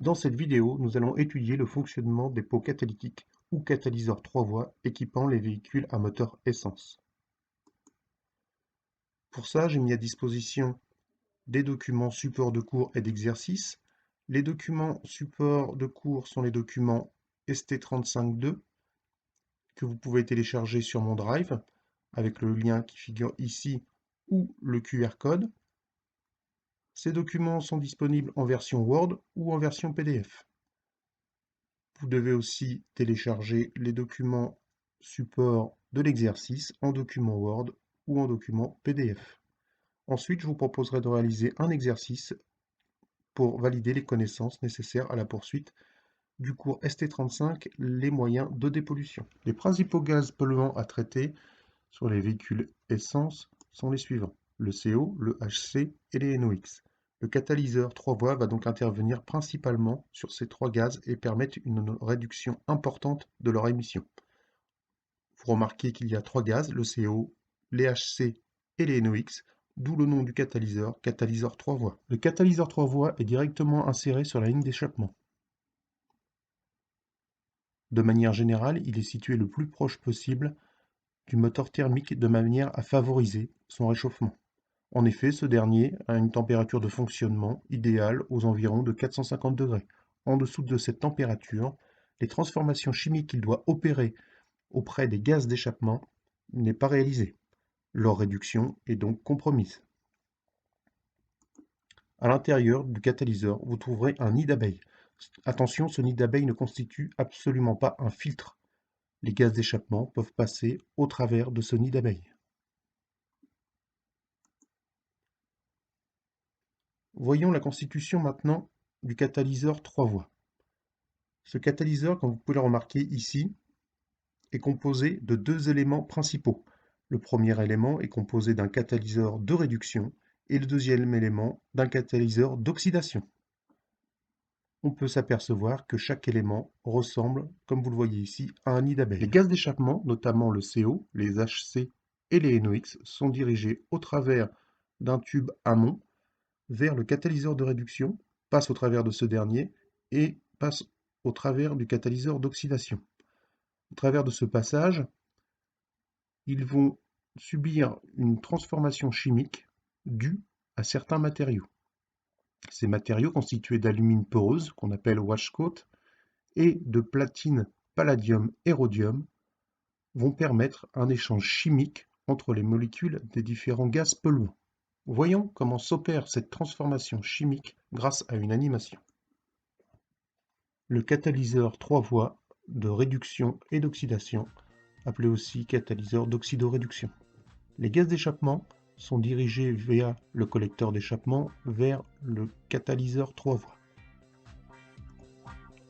Dans cette vidéo, nous allons étudier le fonctionnement des pots catalytiques ou catalyseurs 3 voies équipant les véhicules à moteur essence. Pour ça, j'ai mis à disposition des documents supports de cours et d'exercices. Les documents supports de cours sont les documents ST35-2 que vous pouvez télécharger sur mon Drive avec le lien qui figure ici ou le QR code. Ces documents sont disponibles en version Word ou en version PDF. Vous devez aussi télécharger les documents support de l'exercice en document Word ou en document PDF. Ensuite, je vous proposerai de réaliser un exercice pour valider les connaissances nécessaires à la poursuite du cours ST35, les moyens de dépollution. Les principaux gaz polluants à traiter sur les véhicules essence sont les suivants: le CO, le HC et les NOx. Le catalyseur 3 voies va donc intervenir principalement sur ces trois gaz et permettre une réduction importante de leur émission. Vous remarquez qu'il y a trois gaz, le CO, les HC et les NOx, d'où le nom du catalyseur, catalyseur 3 voies. Le catalyseur 3 voies est directement inséré sur la ligne d'échappement. De manière générale, il est situé le plus proche possible du moteur thermique de manière à favoriser son réchauffement. En effet, ce dernier a une température de fonctionnement idéale aux environs de 450 degrés. En dessous de cette température, les transformations chimiques qu'il doit opérer auprès des gaz d'échappement n'est pas réalisée. Leur réduction est donc compromise. À l'intérieur du catalyseur, vous trouverez un nid d'abeilles. Attention, ce nid d'abeilles ne constitue absolument pas un filtre. Les gaz d'échappement peuvent passer au travers de ce nid d'abeilles. Voyons la constitution maintenant du catalyseur 3 voies. Ce catalyseur, comme vous pouvez le remarquer ici, est composé de deux éléments principaux. Le premier élément est composé d'un catalyseur de réduction et le deuxième élément d'un catalyseur d'oxydation. On peut s'apercevoir que chaque élément ressemble, comme vous le voyez ici, à un nid d'abeilles. Les gaz d'échappement, notamment le CO, les HC et les NOx, sont dirigés au travers d'un tube amont vers le catalyseur de réduction, passent au travers de ce dernier et passent au travers du catalyseur d'oxydation. Au travers de ce passage, ils vont subir une transformation chimique due à certains matériaux. Ces matériaux constitués d'alumine poreuse, qu'on appelle washcoat, et de platine, palladium et rhodium, vont permettre un échange chimique entre les molécules des différents gaz polluants. Voyons comment s'opère cette transformation chimique grâce à une animation. Le catalyseur 3 voies de réduction et d'oxydation, appelé aussi catalyseur d'oxydoréduction. Les gaz d'échappement sont dirigés via le collecteur d'échappement vers le catalyseur 3 voies.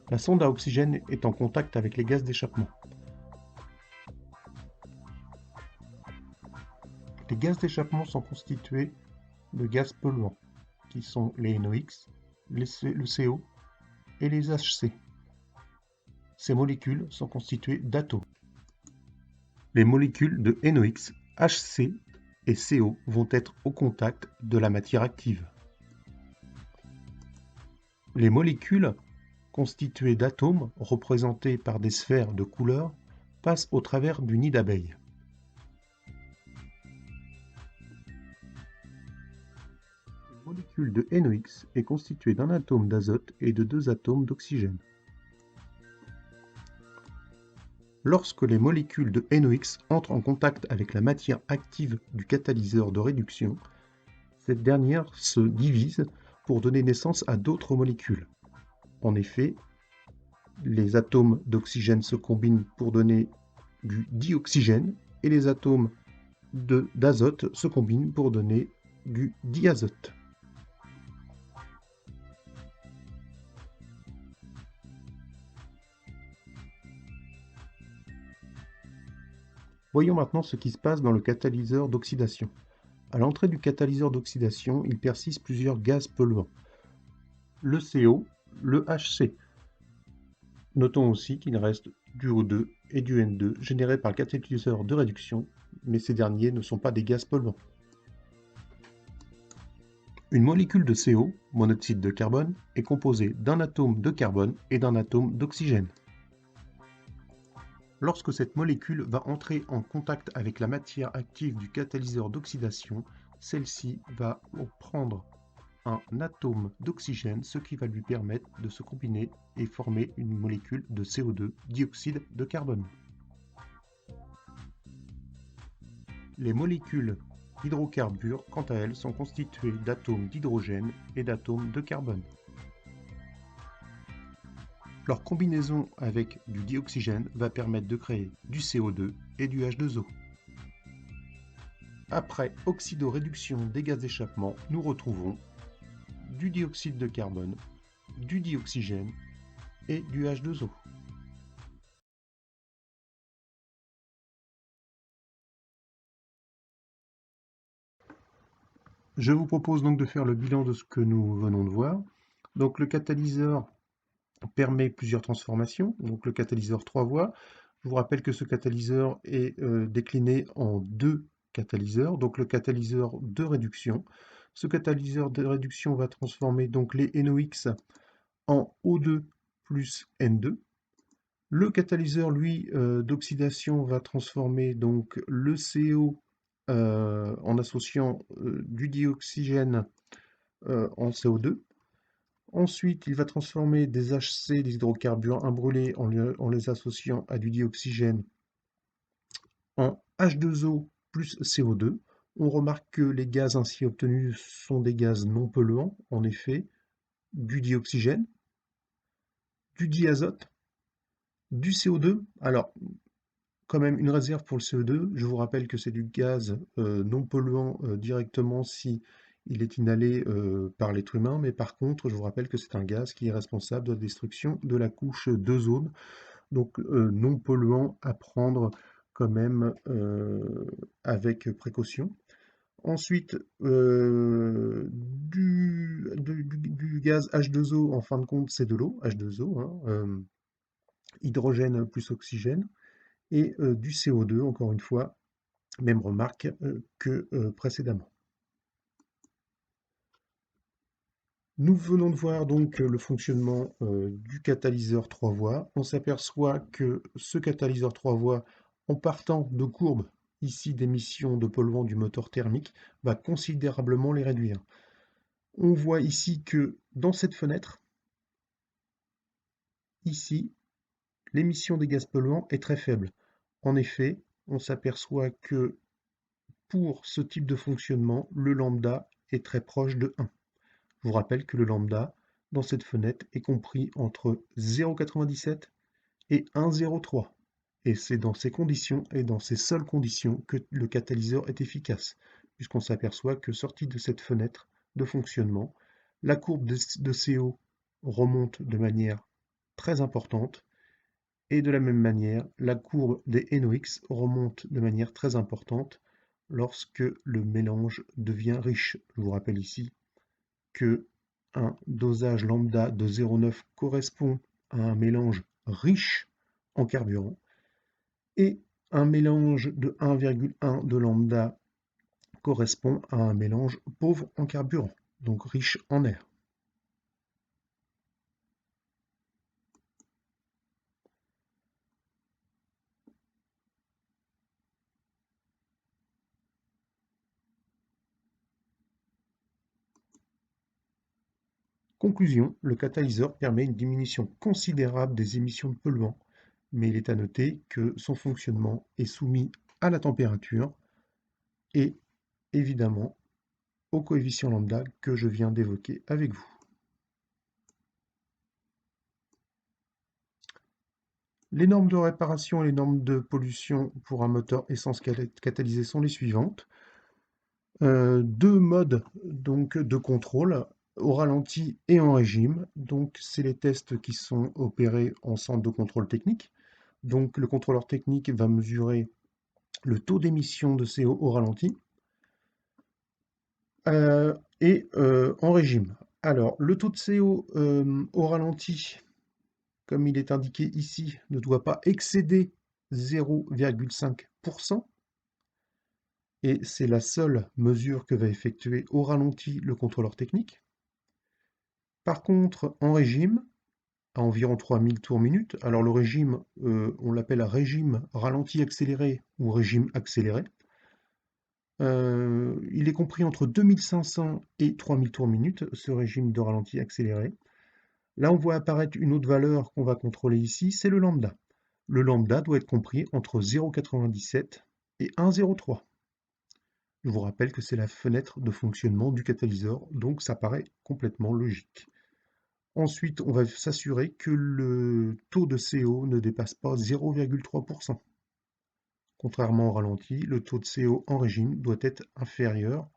La sonde à oxygène est en contact avec les gaz d'échappement. Les gaz d'échappement sont constitués de gaz polluants, qui sont les NOx, le CO et les HC. Ces molécules sont constituées d'atomes. Les molécules de NOx, HC et CO vont être au contact de la matière active. Les molécules constituées d'atomes représentés par des sphères de couleur passent au travers du nid d'abeille. Une molécule de NOx est constituée d'un atome d'azote et de deux atomes d'oxygène. Lorsque les molécules de NOx entrent en contact avec la matière active du catalyseur de réduction, cette dernière se divise pour donner naissance à d'autres molécules. En effet, les atomes d'oxygène se combinent pour donner du dioxygène et les atomes d'azote se combinent pour donner du diazote. Voyons maintenant ce qui se passe dans le catalyseur d'oxydation. À l'entrée du catalyseur d'oxydation, il persiste plusieurs gaz polluants. Le CO, le HC. Notons aussi qu'il reste du O2 et du N2 générés par le catalyseur de réduction, mais ces derniers ne sont pas des gaz polluants. Une molécule de CO, monoxyde de carbone, est composée d'un atome de carbone et d'un atome d'oxygène. Lorsque cette molécule va entrer en contact avec la matière active du catalyseur d'oxydation, celle-ci va prendre un atome d'oxygène, ce qui va lui permettre de se combiner et former une molécule de CO2, dioxyde de carbone. Les molécules d'hydrocarbures, quant à elles, sont constituées d'atomes d'hydrogène et d'atomes de carbone. Leur combinaison avec du dioxygène va permettre de créer du CO2 et du H2O. Après oxydoréduction des gaz d'échappement, nous retrouvons du dioxyde de carbone, du dioxygène et du H2O. Je vous propose donc de faire le bilan de ce que nous venons de voir. Donc le catalyseur permet plusieurs transformations, donc le catalyseur 3 voies. Je vous rappelle que ce catalyseur est décliné en deux catalyseurs, donc le catalyseur de réduction. Ce catalyseur de réduction va transformer donc les NOx en O2 plus N2. Le catalyseur, lui, d'oxydation va transformer donc le CO en associant du dioxygène en CO2. Ensuite, il va transformer des HC, des hydrocarbures imbrûlés, en les associant à du dioxygène en H2O plus CO2. On remarque que les gaz ainsi obtenus sont des gaz non polluants, en effet, du dioxygène, du diazote, du CO2. Alors, quand même une réserve pour le CO2. Je vous rappelle que c'est du gaz non polluant directement si il est inhalé par l'être humain, mais par contre, je vous rappelle que c'est un gaz qui est responsable de la destruction de la couche d'ozone, donc non polluant à prendre quand même avec précaution. Ensuite, du gaz H2O, en fin de compte, c'est de l'eau, H2O, hein, hydrogène plus oxygène, et du CO2, encore une fois, même remarque que précédemment. Nous venons de voir donc le fonctionnement du catalyseur 3 voies. On s'aperçoit que ce catalyseur 3 voies, en partant de courbes ici d'émissions de polluants du moteur thermique, va considérablement les réduire. On voit ici que dans cette fenêtre, ici, l'émission des gaz polluants est très faible. En effet, on s'aperçoit que pour ce type de fonctionnement, le lambda est très proche de 1. Je vous rappelle que le lambda, dans cette fenêtre, est compris entre 0,97 et 1,03. Et c'est dans ces conditions, et dans ces seules conditions, que le catalyseur est efficace, puisqu'on s'aperçoit que sorti de cette fenêtre de fonctionnement, la courbe de CO remonte de manière très importante, et de la même manière, la courbe des NOx remonte de manière très importante lorsque le mélange devient riche. Je vous rappelle ici que un dosage lambda de 0,9 correspond à un mélange riche en carburant et un mélange de 1,1 de lambda correspond à un mélange pauvre en carburant, donc riche en air. Conclusion, le catalyseur permet une diminution considérable des émissions de polluants, mais il est à noter que son fonctionnement est soumis à la température et évidemment au coefficient lambda que je viens d'évoquer avec vous. Les normes de réparation et les normes de pollution pour un moteur essence catalysé sont les suivantes. Deux modes donc, de contrôle, au ralenti et en régime. Donc, c'est les tests qui sont opérés en centre de contrôle technique. Donc, le contrôleur technique va mesurer le taux d'émission de CO au ralenti et en régime. Alors, le taux de CO au ralenti, comme il est indiqué ici, ne doit pas excéder 0,5%. et c'est la seule mesure que va effectuer au ralenti le contrôleur technique. Par contre, en régime, à environ 3000 tours minute, alors le régime, on l'appelle régime ralenti accéléré ou régime accéléré. Il est compris entre 2500 et 3000 tours minute, ce régime de ralenti accéléré. Là, on voit apparaître une autre valeur qu'on va contrôler ici, c'est le lambda. Le lambda doit être compris entre 0,97 et 1,03. Je vous rappelle que c'est la fenêtre de fonctionnement du catalyseur, donc ça paraît complètement logique. Ensuite, on va s'assurer que le taux de CO ne dépasse pas 0,3%. Contrairement au ralenti, le taux de CO en régime doit être inférieur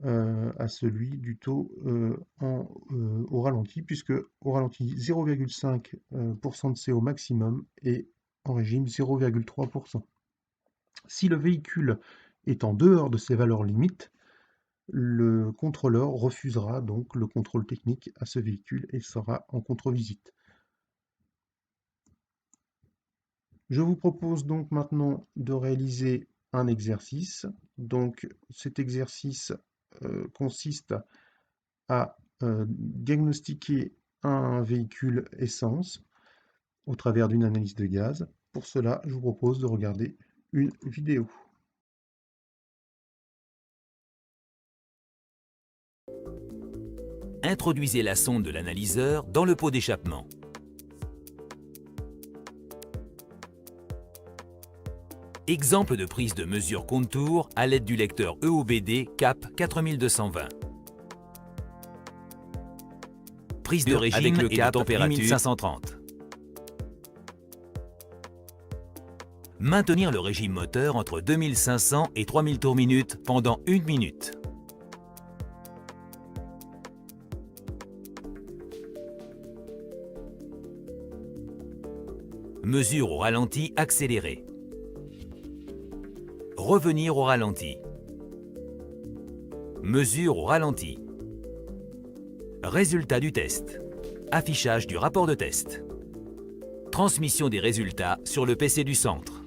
à celui du taux au ralenti, puisque au ralenti 0,5% de CO maximum et en régime 0,3%. Si le véhicule est en dehors de ces valeurs limites, le contrôleur refusera donc le contrôle technique à ce véhicule et sera en contre-visite. Je vous propose donc maintenant de réaliser un exercice. Donc cet exercice consiste à diagnostiquer un véhicule essence au travers d'une analyse de gaz. Pour cela, je vous propose de regarder une vidéo. Introduisez la sonde de l'analyseur dans le pot d'échappement. Exemple de prise de mesure contour à l'aide du lecteur EOBD CAP 4220. Prise de régime avec le cap température 1530. Maintenir le régime moteur entre 2500 et 3000 tours minute pendant 1 minute. Mesure au ralenti accéléré. Revenir au ralenti. Mesure au ralenti. Résultat du test. Affichage du rapport de test. Transmission des résultats sur le PC du centre.